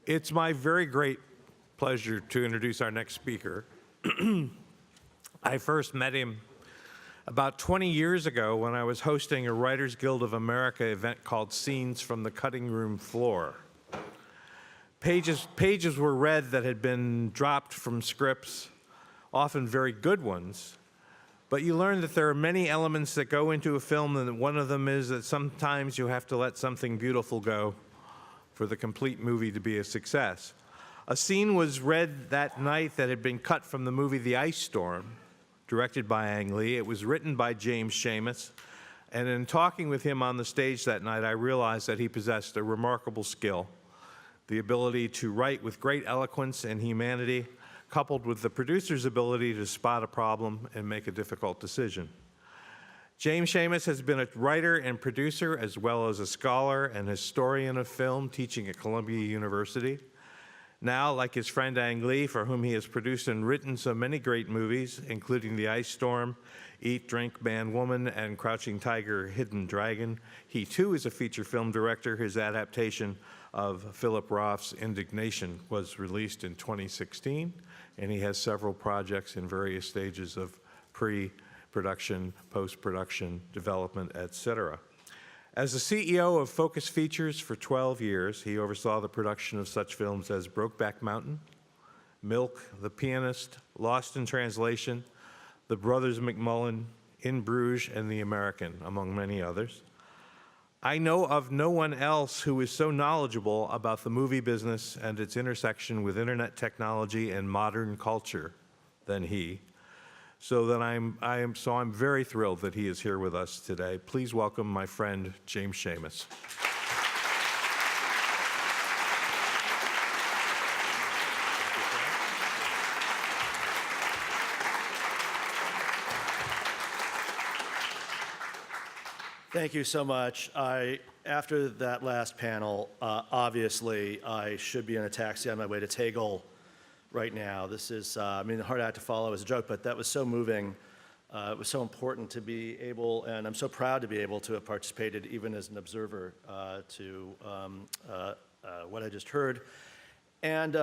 It's my very great pleasure to introduce our next speaker. I first met him about 20 years ago when I was hosting a Writers Guild of America event called Scenes from the Cutting Room Floor. Pages were read that had been dropped from scripts, often very good ones, but you learn that there are many elements that go into a film, and one of them is that sometimes you have to let something beautiful go for the complete movie to be a success. A scene was read that night that had been cut from the movie The Ice Storm, directed by Ang Lee. It was written by James Schamus, and in talking with him on the stage that night, I realized that he possessed a remarkable skill, the ability to write with great eloquence and humanity, coupled with the producer's ability to spot a problem and make a difficult decision. James Schamus has been a writer and producer, as well as a scholar and historian of film, teaching at Columbia University. Now, like his friend Ang Lee, for whom he has produced and written so many great movies, including The Ice Storm, Eat, Drink, Man, Woman, and Crouching Tiger, Hidden Dragon, he too is a feature film director. His adaptation of Philip Roth's Indignation was released in 2016, and he has several projects in various stages of pre-production, post-production, development, etc. As the CEO of Focus Features for 12 years, he oversaw the production of such films as Brokeback Mountain, Milk, The Pianist, Lost in Translation, The Brothers McMullen, In Bruges, and The American, among many others. I know of no one else who is so knowledgeable about the movie business and its intersection with internet technology and modern culture than he. So I'm very thrilled that he is here with us today. Please welcome my friend, James Schamus. Thank you so much. After that last panel, obviously I should be in a taxi on my way to Tegel right now. This is, hard act to follow as a joke, but that was so moving. It was so important to be able, and I'm so proud to be able to have participated even as an observer to what I just heard. And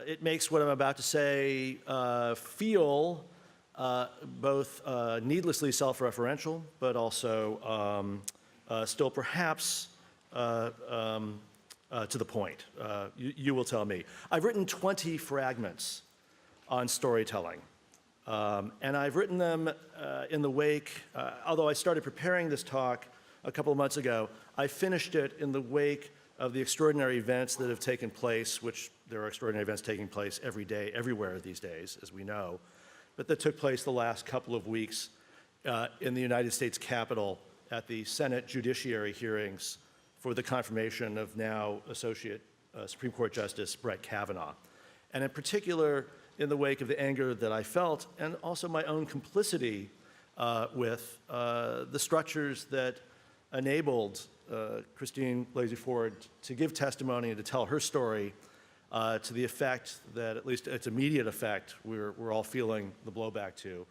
it makes what I'm about to say feel both needlessly self-referential, but also still perhaps to the point. You will tell me. I've written 20 fragments on storytelling, and I've written them in the wake, although I started preparing this talk a couple of months ago, I finished it in the wake of the extraordinary events that have taken place, which there are extraordinary events taking place every day, everywhere these days, as we know, but that took place the last couple of weeks in the United States Capitol at the Senate Judiciary hearings for the confirmation of now Associate Supreme Court Justice Brett Kavanaugh. And in particular, in the wake of the anger that I felt, and also my own complicity with the structures that enabled Christine Blasey Ford to give testimony and to tell her story to the effect that, at least its immediate effect, we're all feeling the blowback to,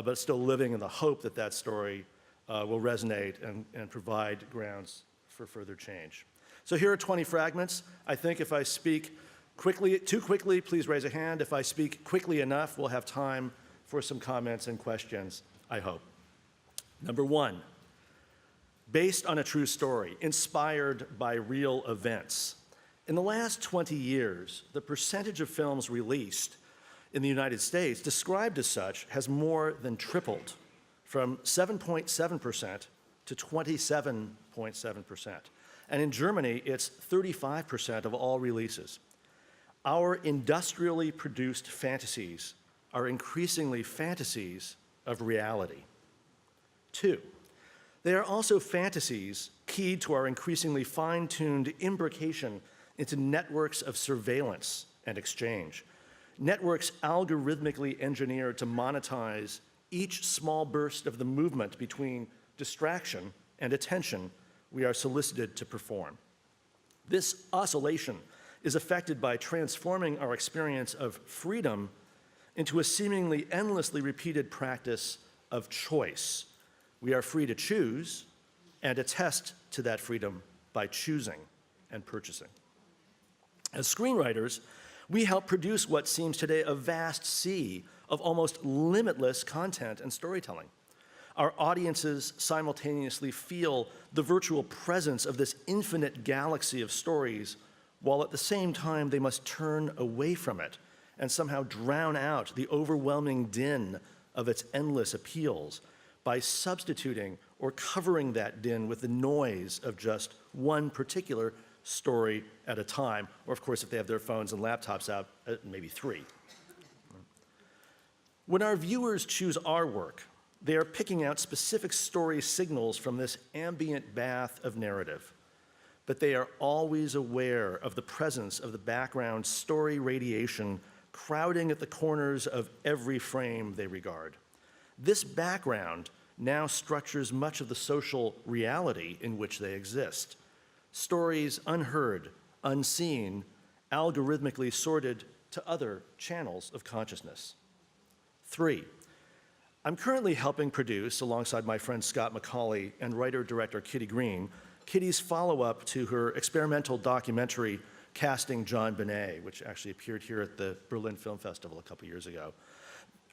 but still living in the hope that that story will resonate and provide grounds for further change. So here are 20 fragments. I think if I speak too quickly, please raise a hand. If I speak quickly enough, we'll have time for some comments and questions, I hope. Number one, based on a true story, inspired by real events. In the last 20 years, the percentage of films released in the United States described as such has more than tripled, from 7.7% to 27.7%. And in Germany, it's 35% of all releases. Our industrially produced fantasies are increasingly fantasies of reality. Two, they are also fantasies keyed to our increasingly fine-tuned imbrication into networks of surveillance and exchange. Networks algorithmically engineered to monetize each small burst of the movement between distraction and attention we are solicited to perform. This oscillation is affected by transforming our experience of freedom into a seemingly endlessly repeated practice of choice. We are free to choose and attest to that freedom by choosing. and purchasing. As screenwriters, we help produce what seems today a vast sea of almost limitless content and storytelling. Our audiences simultaneously feel the virtual presence of this infinite galaxy of stories, while at the same time they must turn away from it and somehow drown out the overwhelming din of its endless appeals by substituting or covering that din with the noise of just one particular story at a time, or of course, if they have their phones and laptops out, maybe three. When our viewers choose our work, they are picking out specific story signals from this ambient bath of narrative, but they are always aware of the presence of the background story radiation crowding at the corners of every frame they regard. This background now structures much of the social reality in which they exist. Stories unheard, unseen, algorithmically sorted to other channels of consciousness. 3, I'm currently helping produce, alongside my friend Scott McCauley and writer-director Kitty Green, Kitty's follow-up to her experimental documentary, Casting John Bonet, which actually appeared here at the Berlin Film Festival a couple years ago.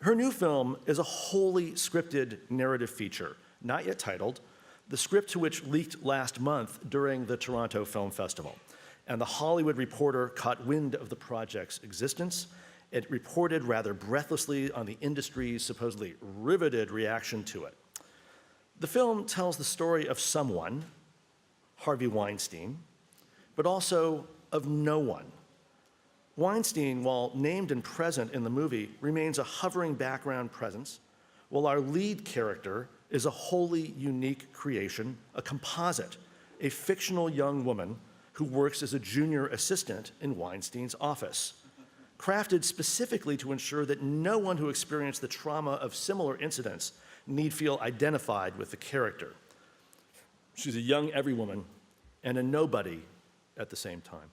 Her new film is a wholly scripted narrative feature, not yet titled, the script to which leaked last month during the Toronto Film Festival. And The Hollywood Reporter caught wind of the project's existence. It reported rather breathlessly on the industry's supposedly riveted reaction to it. The film tells the story of someone, Harvey Weinstein, but also of no one. Weinstein, while named and present in the movie, remains a hovering background presence, while our lead character is a wholly unique creation, a composite, a fictional young woman who works as a junior assistant in Weinstein's office, crafted specifically to ensure that no one who experienced the trauma of similar incidents need feel identified with the character. She's a young everywoman and a nobody at the same time.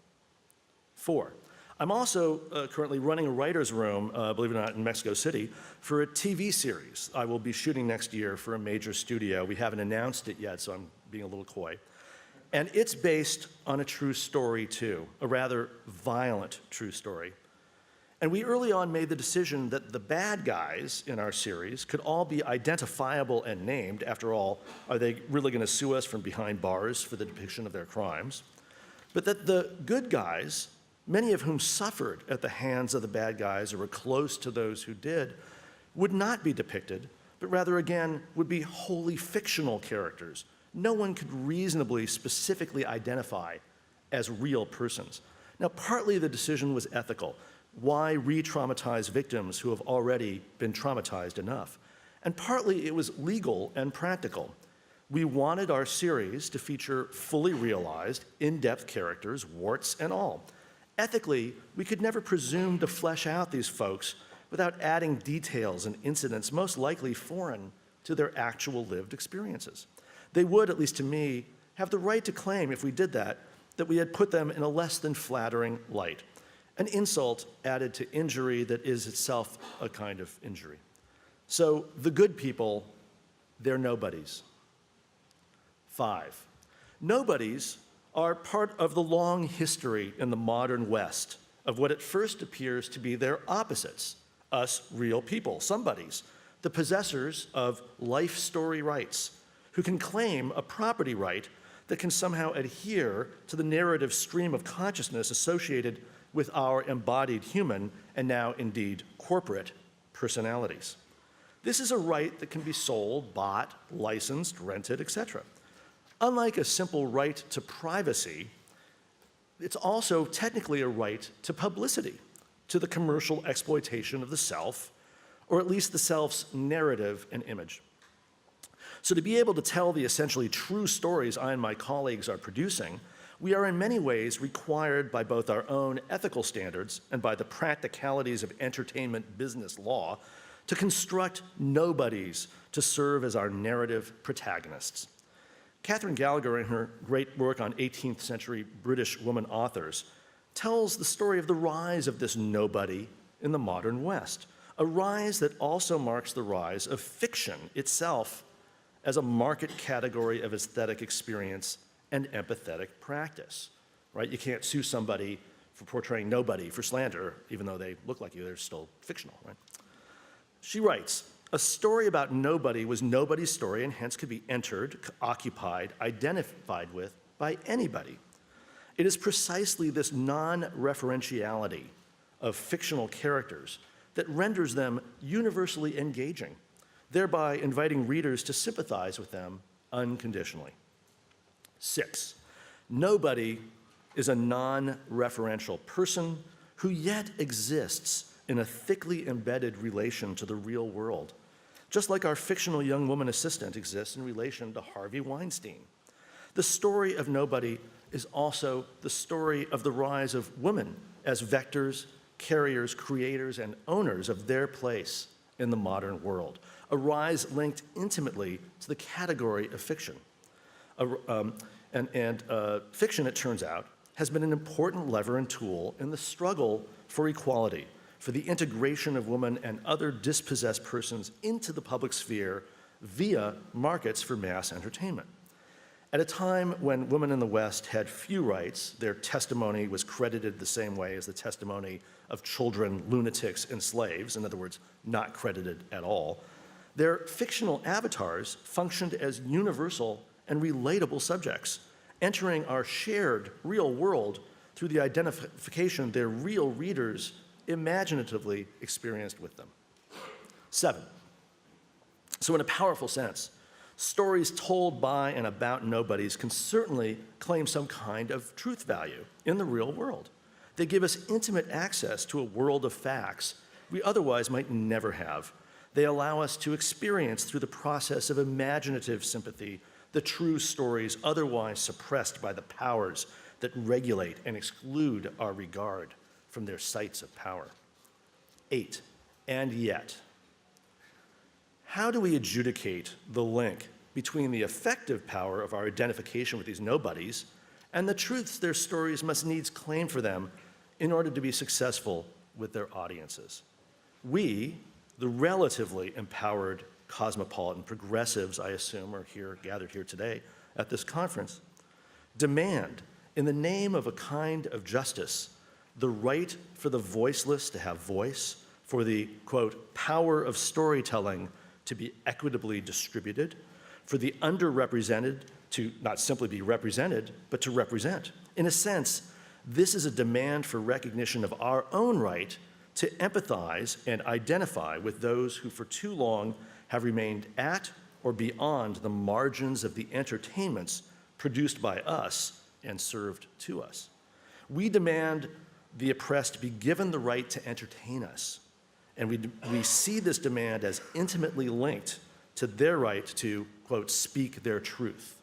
4, I'm also currently running a writer's room, believe it or not, in Mexico City for a TV series I will be shooting next year for a major studio. We haven't announced it yet, so I'm being a little coy. And it's based on a true story, too, a rather violent true story. And we early on made the decision that the bad guys in our series could all be identifiable and named. After all, are they really going to sue us from behind bars for the depiction of their crimes? But that the good guys, many of whom suffered at the hands of the bad guys or were close to those who did, would not be depicted, but rather, again, would be wholly fictional characters. No one could reasonably, specifically identify as real persons. Now, partly the decision was ethical. Why re-traumatize victims who have already been traumatized enough? And partly it was legal and practical. We wanted our series to feature fully realized, in-depth characters, warts and all. Ethically, we could never presume to flesh out these folks without adding details and incidents most likely foreign to their actual lived experiences. They would, at least to me, have the right to claim, if we did that we had put them in a less than flattering light. An insult added to injury that is itself a kind of injury. So the good people, they're nobodies. 5, nobodies are part of the long history in the modern West of what at first appears to be their opposites, us real people, somebodies, the possessors of life story rights, who can claim a property right that can somehow adhere to the narrative stream of consciousness associated with our embodied human and now indeed corporate personalities. This is a right that can be sold, bought, licensed, rented, etc. Unlike a simple right to privacy, it's also technically a right to publicity, to the commercial exploitation of the self, or at least the self's narrative and image. So to be able to tell the essentially true stories I and my colleagues are producing, we are in many ways required by both our own ethical standards and by the practicalities of entertainment business law to construct nobodies to serve as our narrative protagonists. Catherine Gallagher, in her great work on 18th century British woman authors, tells the story of the rise of this nobody in the modern West, a rise that also marks the rise of fiction itself as a market category of aesthetic experience and empathetic practice. right? You can't sue somebody for portraying nobody for slander, even though they look like you, they're still fictional, right? She writes, a story about nobody was nobody's story and hence could be entered, occupied, identified with by anybody. It is precisely this non-referentiality of fictional characters that renders them universally engaging, thereby inviting readers to sympathize with them unconditionally. 6, nobody is a non-referential person who yet exists in a thickly embedded relation to the real world, just like our fictional young woman assistant exists in relation to Harvey Weinstein. The story of nobody is also the story of the rise of women as vectors, carriers, creators, and owners of their place in the modern world, a rise linked intimately to the category of fiction. Fiction, it turns out, has been an important lever and tool in the struggle for equality, for the integration of women and other dispossessed persons into the public sphere via markets for mass entertainment. At a time when women in the West had few rights, their testimony was credited the same way as the testimony of children, lunatics, and slaves, in other words, not credited at all, their fictional avatars functioned as universal and relatable subjects, entering our shared real world through the identification their real readers imaginatively experienced with them. 7, so in a powerful sense, stories told by and about nobodies can certainly claim some kind of truth value in the real world. They give us intimate access to a world of facts we otherwise might never have. They allow us to experience through the process of imaginative sympathy the true stories otherwise suppressed by the powers that regulate and exclude our regard from their sites of power. 8, and yet, how do we adjudicate the link between the effective power of our identification with these nobodies and the truths their stories must needs claim for them in order to be successful with their audiences? We, the relatively empowered cosmopolitan progressives, I assume, are gathered here today at this conference, demand, in the name of a kind of justice, the right for the voiceless to have voice, for the, quote, power of storytelling to be equitably distributed, for the underrepresented to not simply be represented, but to represent. In a sense, this is a demand for recognition of our own right to empathize and identify with those who for too long have remained at or beyond the margins of the entertainments produced by us and served to us. We demand the oppressed be given the right to entertain us, and we see this demand as intimately linked to their right to, quote, speak their truth.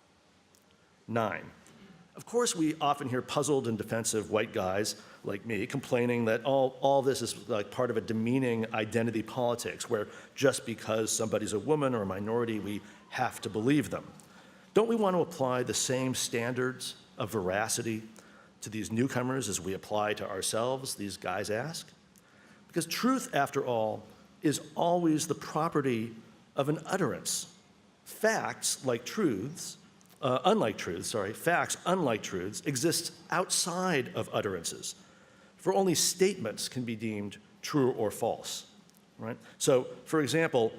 9, of course, we often hear puzzled and defensive white guys like me complaining that all this is like part of a demeaning identity politics where just because somebody's a woman or a minority, we have to believe them. Don't we want to apply the same standards of veracity to these newcomers as we apply to ourselves, these guys ask? Because truth, after all, is always the property of an utterance. Facts, unlike truths, exist outside of utterances, for only statements can be deemed true or false, right? So, for example,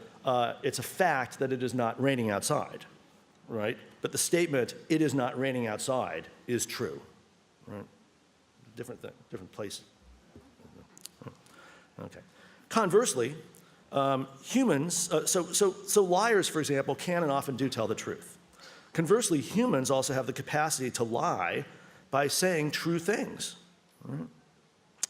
it's a fact that it is not raining outside, right? But the statement, it is not raining outside, is true, right? Different thing, different place. Okay. Conversely, humans, so liars, for example, can and often do tell the truth. Conversely, humans also have the capacity to lie by saying true things. Right?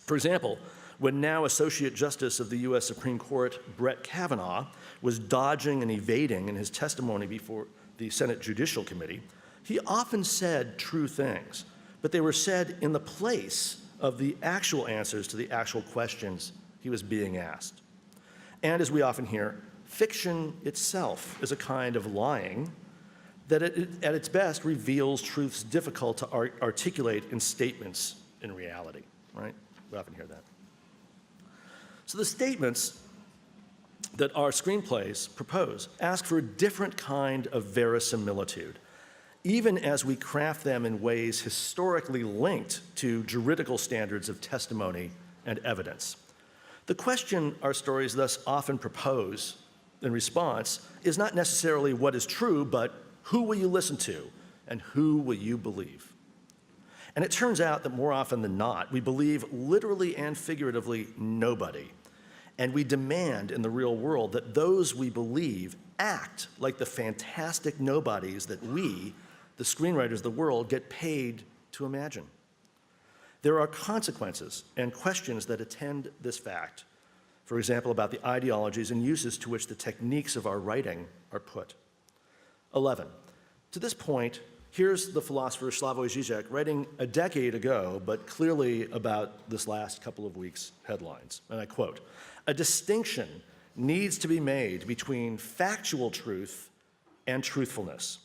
For example, when now Associate Justice of the U.S. Supreme Court Brett Kavanaugh was dodging and evading in his testimony before the Senate Judicial Committee, he often said true things, but they were said in the place of the actual answers to the actual questions he was being asked. And as we often hear, fiction itself is a kind of lying that at its best reveals truths difficult to articulate in statements in reality, right? We often hear that. So the statements that our screenplays propose ask for a different kind of verisimilitude, even as we craft them in ways historically linked to juridical standards of testimony and evidence. The question our stories thus often propose in response is not necessarily what is true, but who will you listen to and who will you believe? And it turns out that more often than not, we believe literally and figuratively nobody. And we demand in the real world that those we believe act like the fantastic nobodies that we, the screenwriters of the world, get paid to imagine. There are consequences and questions that attend this fact. For example, about the ideologies and uses to which the techniques of our writing are put. 11. To this point, here's the philosopher Slavoj Žižek writing a decade ago, but clearly about this last couple of weeks' headlines. And I quote, "A distinction needs to be made between factual truth and truthfulness.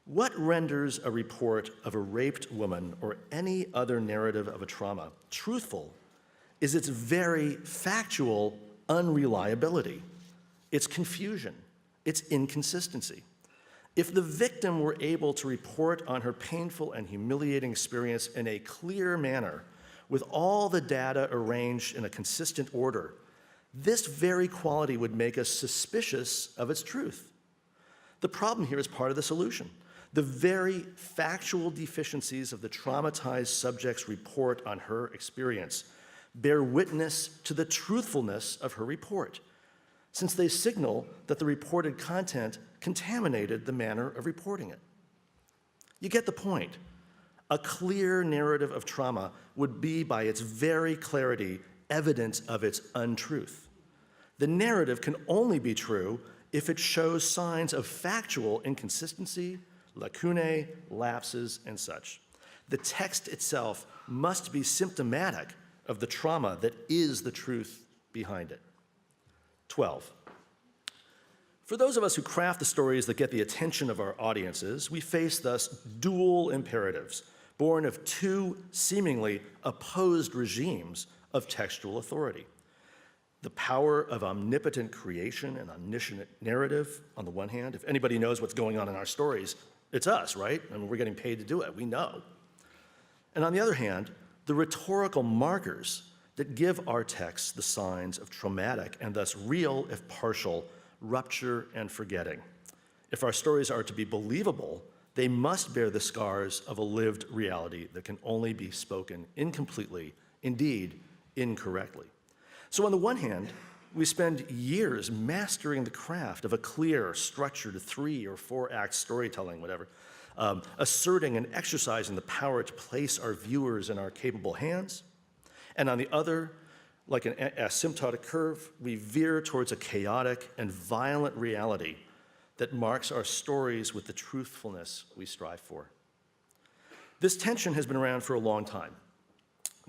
What renders a report of a raped woman or any other narrative of a trauma truthful is its very factual unreliability, its confusion, its inconsistency. If the victim were able to report on her painful and humiliating experience in a clear manner, with all the data arranged in a consistent order, this very quality would make us suspicious of its truth. The problem here is part of the solution. The very factual deficiencies of the traumatized subject's report on her experience bear witness to the truthfulness of her report, since they signal that the reported content contaminated the manner of reporting it." You get the point. A clear narrative of trauma would be, by its very clarity, evidence of its untruth. The narrative can only be true if it shows signs of factual inconsistency, lacunae, lapses, and such. The text itself must be symptomatic of the trauma that is the truth behind it. 12. For those of us who craft the stories that get the attention of our audiences, we face thus dual imperatives, born of two seemingly opposed regimes of textual authority. The power of omnipotent creation and omniscient narrative on the one hand. If anybody knows what's going on in our stories, it's us, right? I mean, we're getting paid to do it, we know. And on the other hand, the rhetorical markers that give our texts the signs of traumatic and thus real, if partial, rupture and forgetting. If our stories are to be believable, they must bear the scars of a lived reality that can only be spoken incompletely, indeed, incorrectly. So on the one hand, we spend years mastering the craft of a clear, structured 3 or 4 act storytelling, whatever, asserting and exercising the power to place our viewers in our capable hands. And on the other, like an asymptotic curve, we veer towards a chaotic and violent reality that marks our stories with the truthfulness we strive for. This tension has been around for a long time.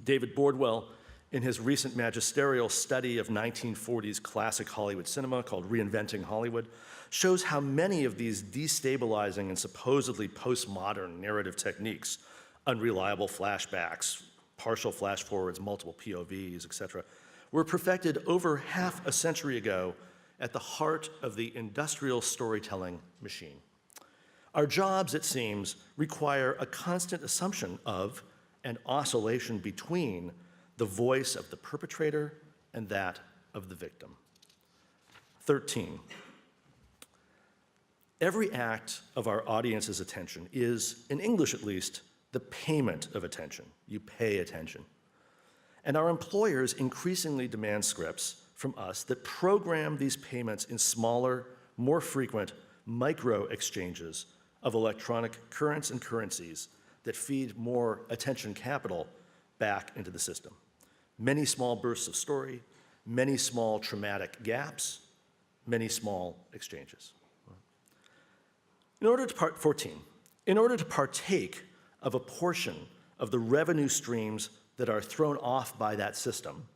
David Bordwell, in his recent magisterial study of 1940s classic Hollywood cinema called Reinventing Hollywood, shows how many of these destabilizing and supposedly postmodern narrative techniques, unreliable flashbacks, partial flash forwards, multiple POVs, etc., were perfected over half a century ago at the heart of the industrial storytelling machine. Our jobs, it seems, require a constant assumption of and oscillation between the voice of the perpetrator and that of the victim. 13. Every act of our audience's attention is, in English at least, the payment of attention. You pay attention. And our employers increasingly demand scripts from us that program these payments in smaller, more frequent micro exchanges of electronic currents and currencies that feed more attention capital back into the system. Many small bursts of story, many small traumatic gaps, many small exchanges. 14, in order to partake of a portion of the revenue streams that are thrown off by that system,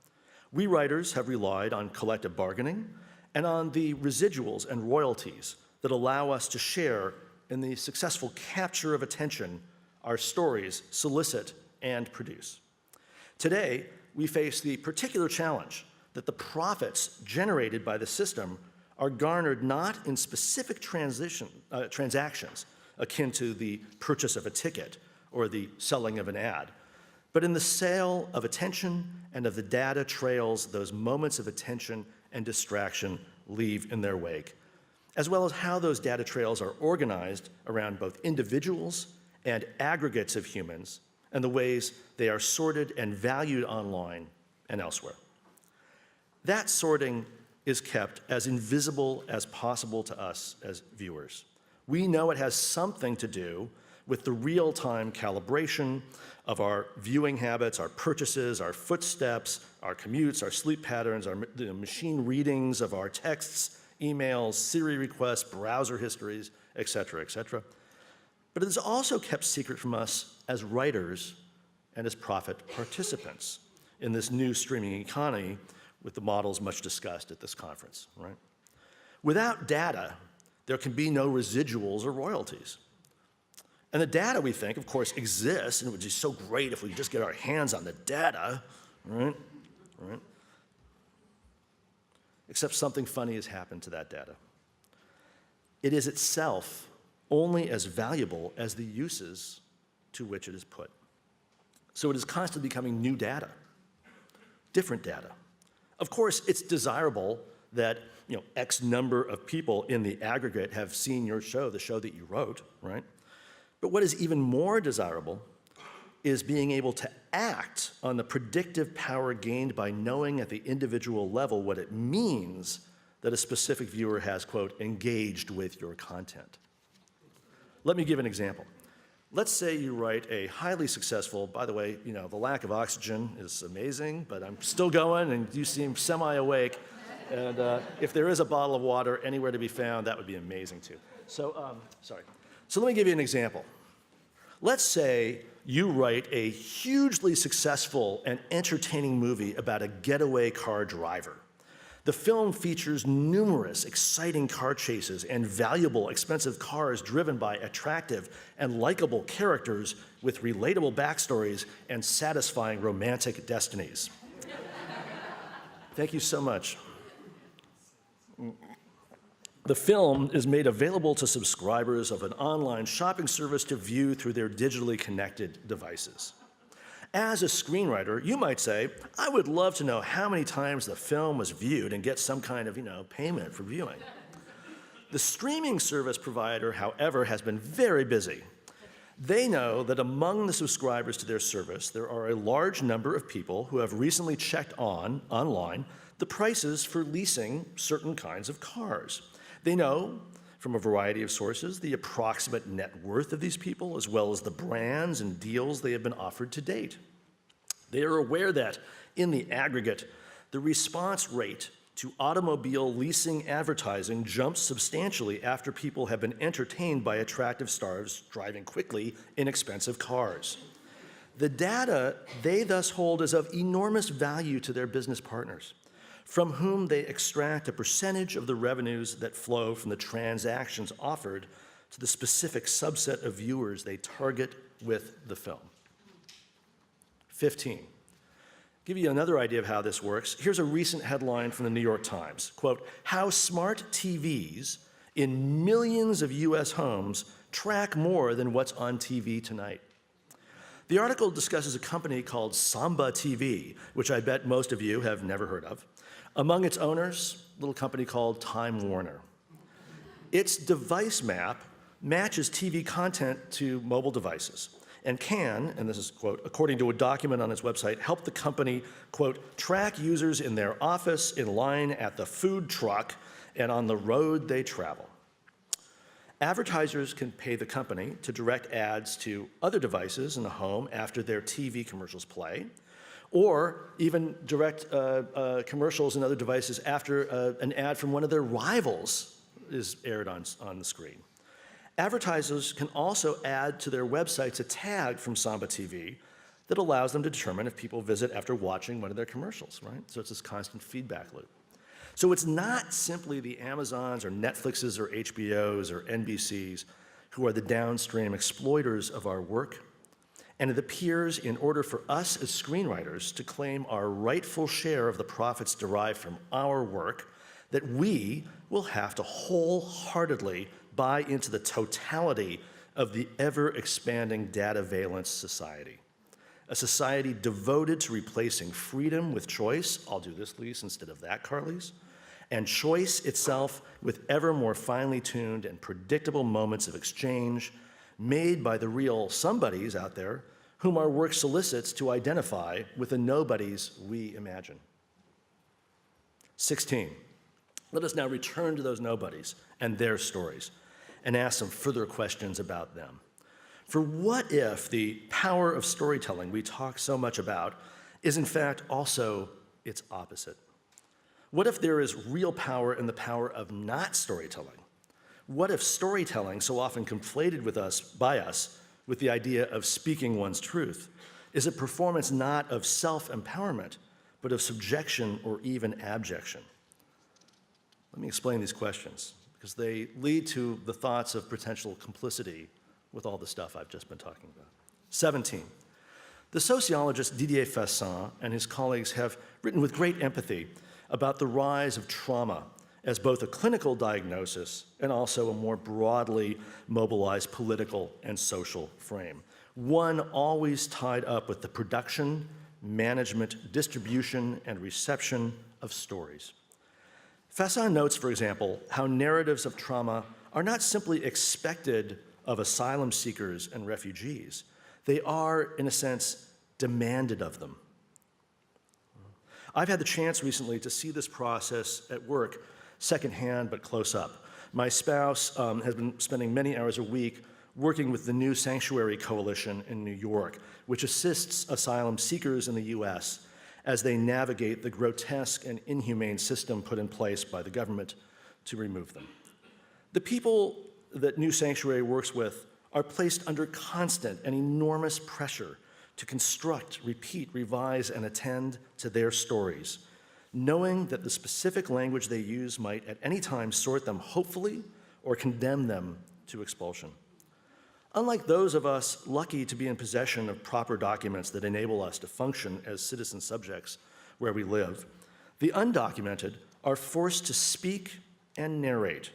we writers have relied on collective bargaining and on the residuals and royalties that allow us to share in the successful capture of attention our stories solicit and produce. Today, we face the particular challenge that the profits generated by the system are garnered not in specific transactions, akin to the purchase of a ticket or the selling of an ad, but in the sale of attention and of the data trails those moments of attention and distraction leave in their wake, as well as how those data trails are organized around both individuals and aggregates of humans, and the ways they are sorted and valued online and elsewhere. That sorting is kept as invisible as possible to us as viewers. We know it has something to do with the real-time calibration of our viewing habits, our purchases, our footsteps, our commutes, our sleep patterns, our machine readings of our texts, emails, Siri requests, browser histories, et cetera, et cetera. But it is also kept secret from us as writers and as profit participants in this new streaming economy with the models much discussed at this conference, right? Without data, there can be no residuals or royalties. And the data, we think, of course, exists, and it would be so great if we could just get our hands on the data, right? Except something funny has happened to that data. It is itself only as valuable as the uses to which it is put. So it is constantly becoming new data, different data. Of course, it's desirable that X number of people in the aggregate have seen your show, the show that you wrote, right? But what is even more desirable is being able to act on the predictive power gained by knowing at the individual level what it means that a specific viewer has, quote, engaged with your content. Let me give an example. Let's say you write a highly successful, by the way, the lack of oxygen is amazing, but I'm still going and you seem semi-awake. And if there is a bottle of water anywhere to be found, that would be amazing too. So let me give you an example. Let's say you write a hugely successful and entertaining movie about a getaway car driver. The film features numerous exciting car chases and valuable, expensive cars driven by attractive and likable characters with relatable backstories and satisfying romantic destinies. Thank you so much. The film is made available to subscribers of an online shopping service to view through their digitally connected devices. As a screenwriter, you might say, I would love to know how many times the film was viewed and get some kind of, payment for viewing. The streaming service provider, however, has been very busy. They know that among the subscribers to their service, there are a large number of people who have recently checked online the prices for leasing certain kinds of cars. They know from a variety of sources the approximate net worth of these people, as well as the brands and deals they have been offered to date. They are aware that, in the aggregate, the response rate to automobile leasing advertising jumps substantially after people have been entertained by attractive stars driving quickly in expensive cars. The data they thus hold is of enormous value to their business partners, from whom they extract a percentage of the revenues that flow from the transactions offered to the specific subset of viewers they target with the film. 15. Give you another idea of how this works. Here's a recent headline from the New York Times. Quote, how smart TVs in millions of US homes track more than what's on TV tonight. The article discusses a company called Samba TV, which I bet most of you have never heard of. Among its owners, a little company called Time Warner. Its device map matches TV content to mobile devices and can, and this is quote, according to a document on its website, help the company, quote, track users in their office, in line at the food truck, and on the road they travel. Advertisers can pay the company to direct ads to other devices in the home after their TV commercials play, or even direct commercials and other devices after an ad from one of their rivals is aired on the screen. Advertisers can also add to their websites a tag from Samba TV that allows them to determine if people visit after watching one of their commercials, right? So it's this constant feedback loop. So it's not simply the Amazons or Netflixes or HBOs or NBCs who are the downstream exploiters of our work. And it appears in order for us as screenwriters to claim our rightful share of the profits derived from our work, that we will have to wholeheartedly buy into the totality of the ever-expanding data-valence society. A society devoted to replacing freedom with choice, I'll do this, Lise, instead of that, Carlise, and choice itself with ever more finely tuned and predictable moments of exchange made by the real somebodies out there whom our work solicits to identify with the nobodies we imagine. 16. Let us now return to those nobodies and their stories and ask some further questions about them. For what if the power of storytelling we talk so much about is in fact also its opposite? What if there is real power in the power of not storytelling? What if storytelling, so often conflated by us with the idea of speaking one's truth, is a performance not of self-empowerment, but of subjection or even abjection? Let me explain these questions, because they lead to the thoughts of potential complicity with all the stuff I've just been talking about. 17. The sociologist Didier Fassin and his colleagues have written with great empathy about the rise of trauma as both a clinical diagnosis and also a more broadly mobilized political and social frame, one always tied up with the production, management, distribution, and reception of stories. Fassin notes, for example, how narratives of trauma are not simply expected of asylum seekers and refugees. They are, in a sense, demanded of them. I've had the chance recently to see this process at work, secondhand but close up. My spouse has been spending many hours a week working with the New Sanctuary Coalition in New York, which assists asylum seekers in the US as they navigate the grotesque and inhumane system put in place by the government to remove them. The people that New Sanctuary works with are placed under constant and enormous pressure to construct, repeat, revise, and attend to their stories, knowing that the specific language they use might at any time sort them hopefully or condemn them to expulsion. Unlike those of us lucky to be in possession of proper documents that enable us to function as citizen subjects where we live, the undocumented are forced to speak and narrate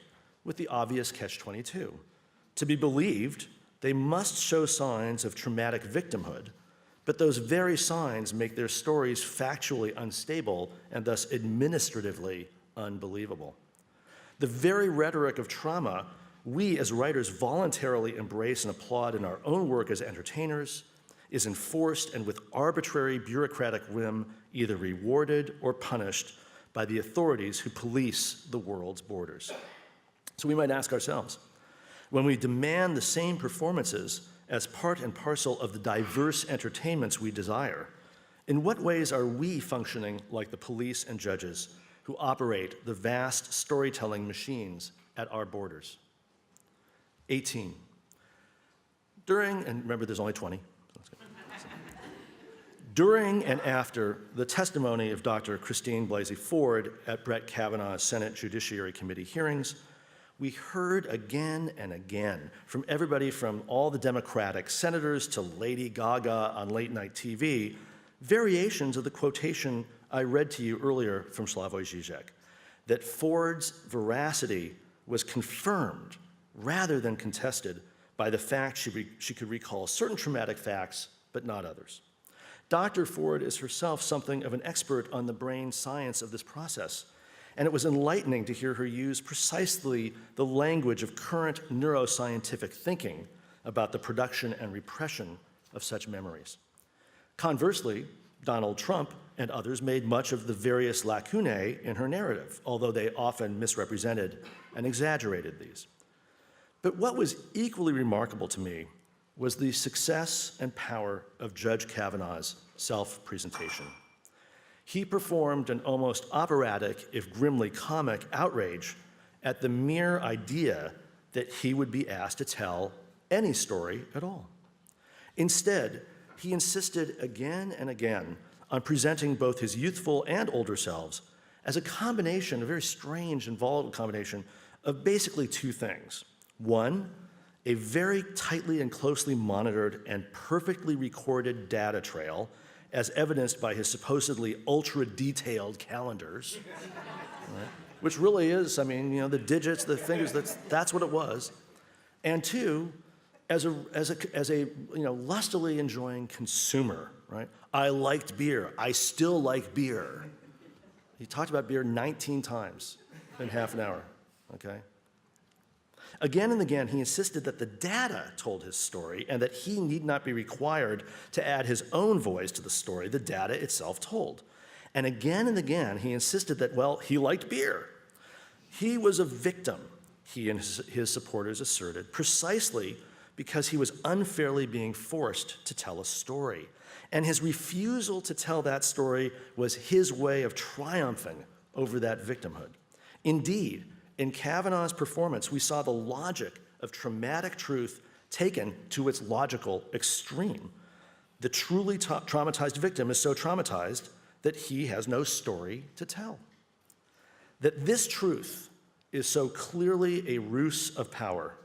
with the obvious catch-22. To be believed, they must show signs of traumatic victimhood, but those very signs make their stories factually unstable and thus administratively unbelievable. The very rhetoric of trauma we as writers voluntarily embrace and applaud in our own work as entertainers is enforced and with arbitrary bureaucratic whim either rewarded or punished by the authorities who police the world's borders. So we might ask ourselves, when we demand the same performances as part and parcel of the diverse entertainments we desire, in what ways are we functioning like the police and judges who operate the vast storytelling machines at our borders? 18. During, and remember there's only 20. During and after the testimony of Dr. Christine Blasey Ford at Brett Kavanaugh's Senate Judiciary Committee hearings, we heard again and again from everybody from all the Democratic senators to Lady Gaga on late night TV, variations of the quotation I read to you earlier from Slavoj Žižek, that Ford's veracity was confirmed rather than contested by the fact she could recall certain traumatic facts, but not others. Dr. Ford is herself something of an expert on the brain science of this process, and it was enlightening to hear her use precisely the language of current neuroscientific thinking about the production and repression of such memories. Conversely, Donald Trump and others made much of the various lacunae in her narrative, although they often misrepresented and exaggerated these. But what was equally remarkable to me was the success and power of Judge Kavanaugh's self-presentation. He performed an almost operatic, if grimly comic, outrage at the mere idea that he would be asked to tell any story at all. Instead, he insisted again and again on presenting both his youthful and older selves as a combination, a very strange and volatile combination, of basically two things. One, a very tightly and closely monitored and perfectly recorded data trail, as evidenced by his supposedly ultra-detailed calendars, right? Which really is, I mean, you know, the digits, the fingers, that's what it was. And two, as a lustily enjoying consumer, right? I liked beer. I still like beer. He talked about beer 19 times in half an hour, okay? Again and again, he insisted that the data told his story and that he need not be required to add his own voice to the story the data itself told. And again, he insisted that, well, he liked beer. He was a victim, he and his supporters asserted, precisely because he was unfairly being forced to tell a story. And his refusal to tell that story was his way of triumphing over that victimhood. Indeed, in Kavanaugh's performance, we saw the logic of traumatic truth taken to its logical extreme. The truly traumatized victim is so traumatized that he has no story to tell. That this truth is so clearly a ruse of power,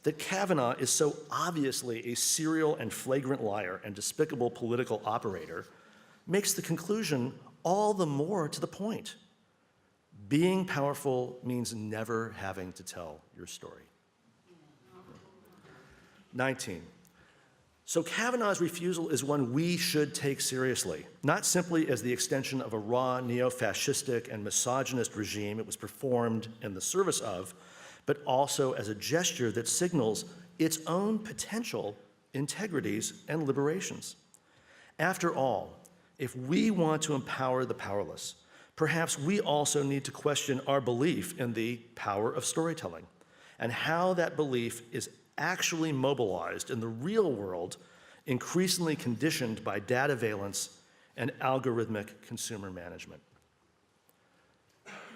that Kavanaugh is so obviously a serial and flagrant liar and despicable political operator, makes the conclusion all the more to the point. Being powerful means never having to tell your story. 19. So Kavanaugh's refusal is one we should take seriously, not simply as the extension of a raw neo-fascistic and misogynist regime it was performed in the service of, but also as a gesture that signals its own potential integrities and liberations. After all, if we want to empower the powerless, perhaps we also need to question our belief in the power of storytelling and how that belief is actually mobilized in the real world, increasingly conditioned by datavalence and algorithmic consumer management.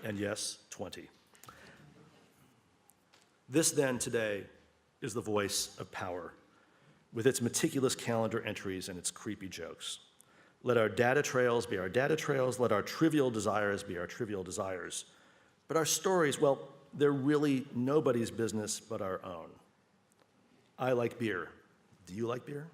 And yes, 20. This then today is the voice of power, with its meticulous calendar entries and its creepy jokes. Let our data trails be our data trails, let our trivial desires be our trivial desires. But our stories, well, they're really nobody's business but our own. I like beer. Do you like beer?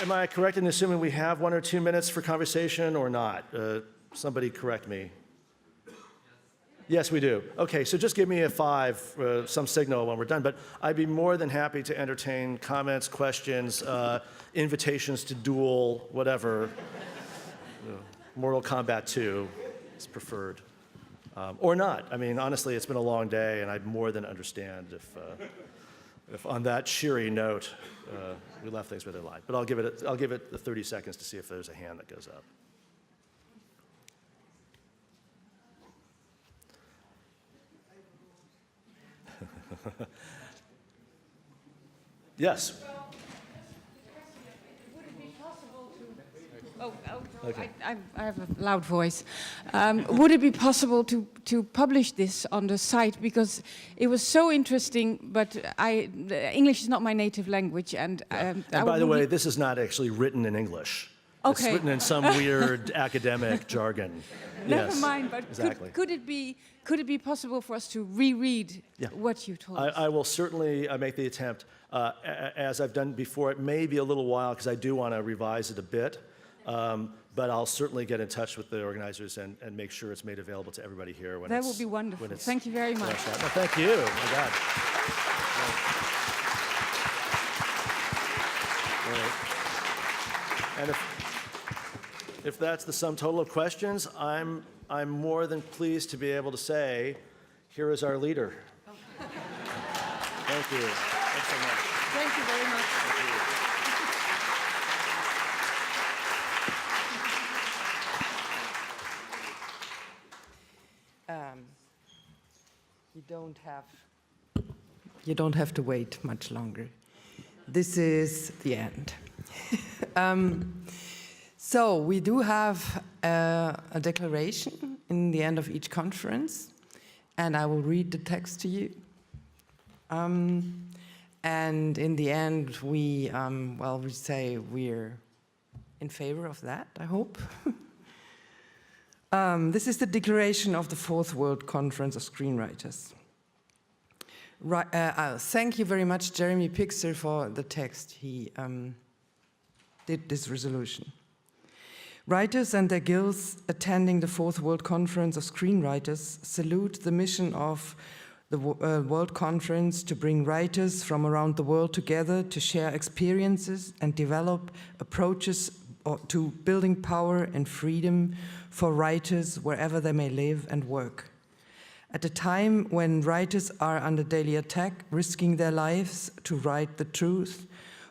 Am I correct in assuming we have 1 or 2 minutes for conversation or not? Somebody correct me. Yes, we do. Okay, so just give me a 5, some signal when we're done. But I'd be more than happy to entertain comments, questions, invitations to duel, whatever. Mortal Kombat 2 is preferred. Or not. I mean, honestly, it's been a long day, and I'd more than understand if on that cheery note, we left things where they lie. But I'll give it the 30 seconds to see if there's a hand that goes up. Yes. Would it be possible to? Okay. I have a loud voice. Would it be possible to publish this on the site, because it was so interesting? But English is not my native language, and by the way, this is not actually written in English. Okay. It's written in some weird academic jargon. Never mind. But exactly. Could it be possible for us to reread what you told us? I will certainly make the attempt. As I've done before, it may be a little while because I do want to revise it a bit. But I'll certainly get in touch with the organizers and make sure it's made available to everybody here. That would be wonderful. Thank you very much. No, thank you. Oh my God. And if that's the sum total of questions, I'm more than pleased to be able to say, here is our leader. Thank you. Thanks so much. Thank you very much. You don't have to wait much longer. This is the end. So we do have a declaration in the end of each conference, and I will read the text to you. And in the end, we say we're in favor of that, I hope. This is the declaration of the Fourth World Conference of Screenwriters. Thank you very much, Jeremy Pixer, for the text. He did this resolution. Writers and their guilds attending the Fourth World Conference of Screenwriters salute the mission of the World Conference to bring writers from around the world together to share experiences and develop approaches to building power and freedom for writers wherever they may live and work. At a time when writers are under daily attack, risking their lives to write the truth,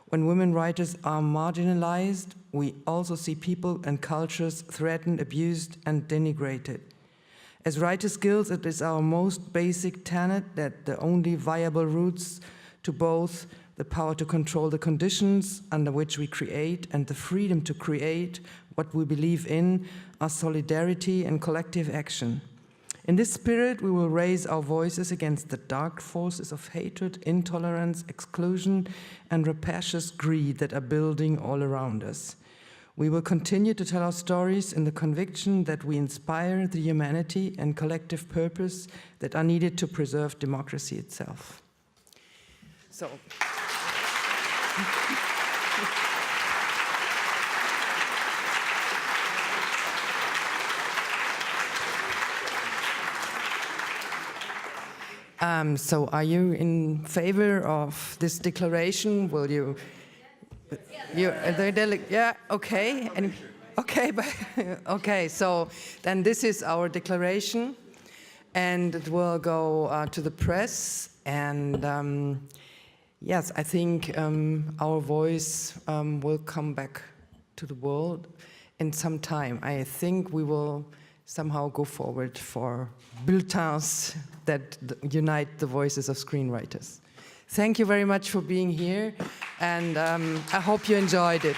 when women writers are marginalized, we also see people and cultures threatened, abused, and denigrated. As Writers' Guilds, it is our most basic tenet that the only viable routes to both the power to control the conditions under which we create and the freedom to create what we believe in are solidarity and collective action. In this spirit, we will raise our voices against the dark forces of hatred, intolerance, exclusion, and rapacious greed that are building all around us. We will continue to tell our stories in the conviction that we inspire the humanity and collective purpose that are needed to preserve democracy itself. So. So are you in favor of this declaration? Will you? Yeah, okay. And, okay, but, okay, so then this is our declaration, and it will go to the press. And yes, I think our voice will come back to the world in some time. I think we will somehow go forward for bulletins that unite the voices of screenwriters. Thank you very much for being here, and I hope you enjoyed it.